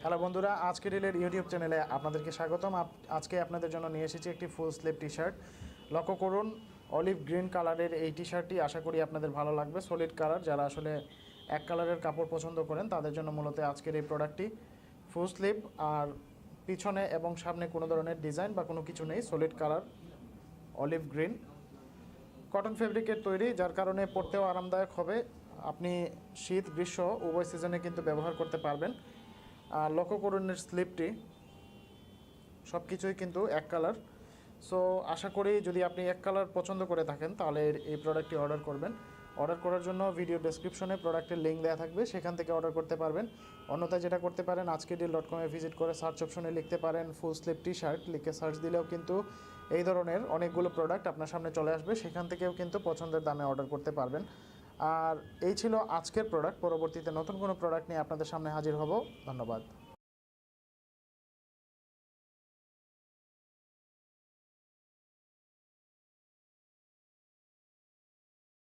Hello বন্ধুরা, আজকে ডিলের YouTube চ্যানেলে আপনাদেরকে স্বাগতম। আজকে আপনাদের জন্য নিয়ে এসেছি একটি ফুল স্লিভ টি শার্ট। লক্ষ্য করুন, অলিভ গ্রিন কালারের এই টি শার্টটি আশা করি আপনাদের ভালো লাগবে। সলিড কালার, যারা আসলে এক কালারের কাপড় পছন্দ করেন তাদের জন্য মূলত আজকের এই প্রোডাক্টটি। ফুল স্লিভ, আর পিছনে এবং সামনে কোনো ধরনের ডিজাইন বা কোনো কিছু নেই। Solid colour, olive green, cotton ফেব্রিকের তৈরি, যার কারণে পরতেও আরামদায়ক হবে। আপনি শীত গ্রীষ্ম উভয় সিজনে কিন্তু ব্যবহার করতে পারবেন। আর লক্ষ্য করুন স্লিপটি, সব কিছুই কিন্তু এক কালার। সো আশা করি যদি আপনি এক কালার পছন্দ করে থাকেন তাহলে এই প্রোডাক্টটি অর্ডার করবেন। অর্ডার করার জন্য ভিডিও ডেসক্রিপশনে প্রোডাক্টের লিঙ্ক দেওয়া থাকবে, সেখান থেকে অর্ডার করতে পারবেন। অন্যথায় যেটা করতে পারেন, ajkerdeal.com-এ ভিজিট করে সার্চ অপশনে লিখতে পারেন ফুল স্লিভ টি শার্ট, লিখে সার্চ দিলেও কিন্তু এই ধরনের অনেকগুলো প্রোডাক্ট আপনার সামনে চলে আসবে। সেখান থেকেও কিন্তু পছন্দের দামে অর্ডার করতে পারবেন। আর এই ছিল আজকের প্রোডাক্ট। পরবর্তীতে নতুন কোনো প্রোডাক্ট নিয়ে আপনাদের সামনে হাজির হব। ধন্যবাদ।